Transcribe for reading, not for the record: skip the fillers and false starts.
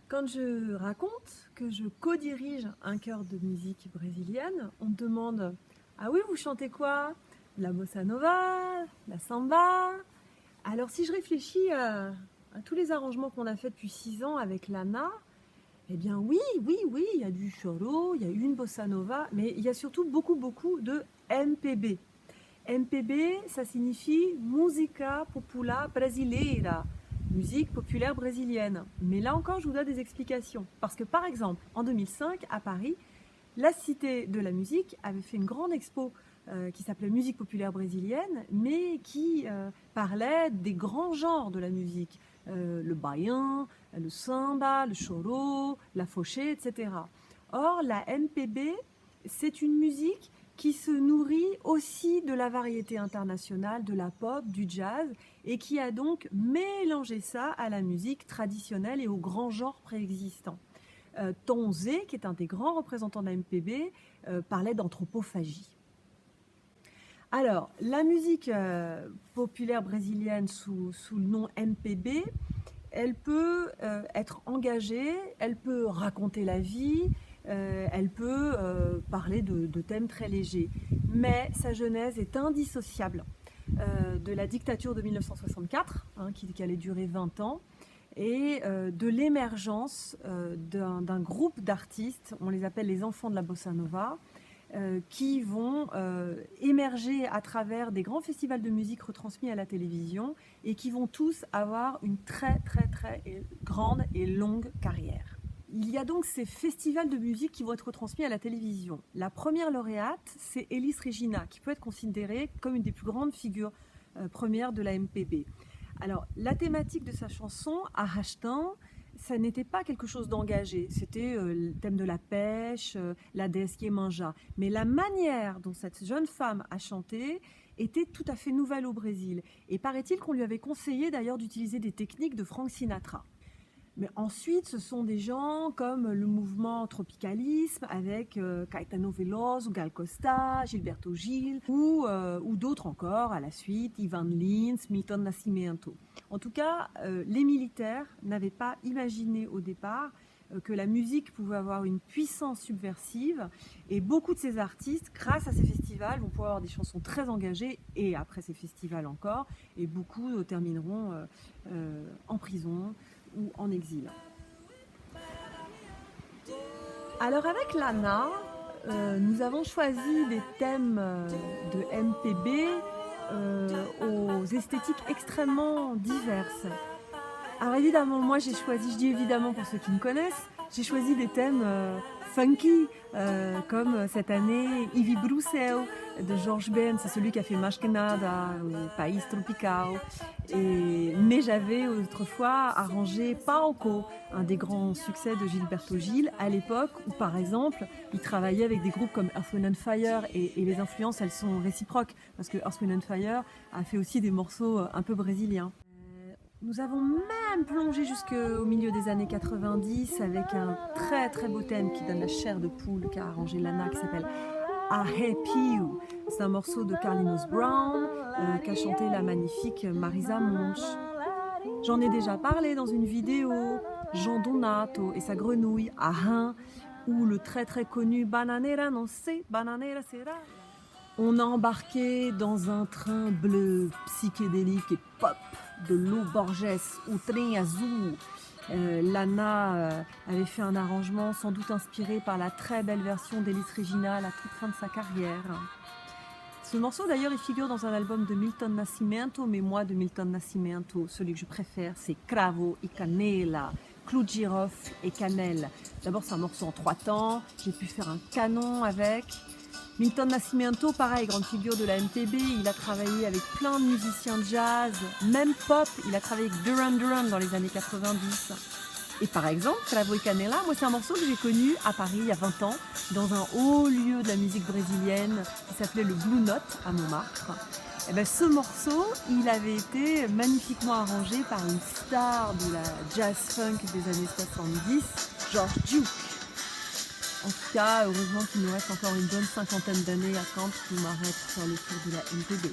Quand je raconte que je co-dirige un chœur de musique brésilienne, on me demande: ah oui, vous chantez quoi? La bossa nova, la samba? Alors si je réfléchis à tous les arrangements qu'on a fait depuis 6 ans avec Lana, eh bien oui, oui, il y a du choro, il y a une bossa nova, mais il y a surtout beaucoup de MPB. MPB, ça signifie Música Popular Brasileira, musique populaire brésilienne. Mais là encore, je vous donne des explications. Parce que par exemple, en 2005, à Paris, la Cité de la musique avait fait une grande expo qui s'appelait Musique populaire brésilienne, mais qui parlait des grands genres de la musique. Le baião, le samba, le choro, la fauchée, etc. Or, la MPB, c'est une musique qui se nourrit aussi de la variété internationale, de la pop, du jazz, et qui a donc mélangé ça à la musique traditionnelle et aux grands genres préexistants. Tom Zé, qui est un des grands représentants de la MPB, parlait d'anthropophagie. Alors, la musique populaire brésilienne sous le nom MPB, elle peut être engagée, elle peut raconter la vie, elle peut parler de thèmes très légers. Mais sa genèse est indissociable de la dictature de 1964, qui allait durer 20 ans, et de l'émergence d'un groupe d'artistes, on les appelle les enfants de la bossa nova, qui vont émerger à travers des grands festivals de musique retransmis à la télévision et qui vont tous avoir une très grande et longue carrière. Il y a donc ces festivals de musique qui vont être retransmis à la télévision. La première lauréate, c'est Elis Regina, qui peut être considérée comme une des plus grandes figures premières de la MPB. Alors, la thématique de sa chanson, Arrastão, ça n'était pas quelque chose d'engagé, c'était le thème de la pêche, la déesse Iemanjá. Mais la manière dont cette jeune femme a chanté était tout à fait nouvelle au Brésil. Et paraît-il qu'on lui avait conseillé d'ailleurs d'utiliser des techniques de Frank Sinatra. Mais ensuite, ce sont des gens comme le mouvement tropicalisme avec Caetano Veloso, Gal Costa, Gilberto Gil ou d'autres encore à la suite, Ivan Lins, Milton Nascimento. En tout cas, les militaires n'avaient pas imaginé au départ que la musique pouvait avoir une puissance subversive et beaucoup de ces artistes, grâce à ces festivals, vont pouvoir avoir des chansons très engagées et après ces festivals encore, et beaucoup termineront en prison ou en exil. Alors avec Lana, nous avons choisi des thèmes de MPB aux esthétiques extrêmement diverses. Alors évidemment, moi j'ai choisi, je dis évidemment pour ceux qui me connaissent, j'ai choisi des thèmes funky, comme cette année Ivy Bruxelles de George Ben, c'est celui qui a fait Mais Que Nada ou País Tropical. Mais j'avais autrefois arrangé Palco, un des grands succès de Gilberto Gil, à l'époque où par exemple il travaillait avec des groupes comme Earth, Wind & Fire et les influences elles sont réciproques parce que Earth, Wind & Fire a fait aussi des morceaux un peu brésiliens. Nous avons même plongé jusqu'au milieu des années 90 avec un très beau thème qui donne la chair de poule qu'a arrangé Lana, qui s'appelle Arrepio. C'est un morceau de Carlinhos Brown qu'a chanté la magnifique Marisa Monte. J'en ai déjà parlé dans une vidéo, Jean Donato et sa grenouille Ahin, ou le très connu Bananeira non sei, Bananeira será. On a embarqué dans un train bleu, psychédélique et pop de Lou Borges ou Trem Azul. Lana avait fait un arrangement sans doute inspiré par la très belle version d'Elis Regina à la toute fin de sa carrière. Ce morceau d'ailleurs il figure dans un album de Milton Nascimento, mais moi de Milton Nascimento, celui que je préfère c'est Cravo e Canela, clou de girofle et cannelle. D'abord c'est un morceau en 3 temps, j'ai pu faire un canon avec. Milton Nascimento, pareil, grande figure de la MPB, il a travaillé avec plein de musiciens de jazz, même pop, il a travaillé avec Duran Duran dans les années 90. Et par exemple, Cravo e Canela, moi c'est un morceau que j'ai connu à Paris il y a 20 ans, dans un haut lieu de la musique brésilienne qui s'appelait le Blue Note à Montmartre. Et ben, ce morceau, il avait été magnifiquement arrangé par une star de la jazz funk des années 70, George Duke. En tout cas, heureusement qu'il nous reste encore une bonne 50aine d'années à quand je m'arrête pour faire le tour de la MPB.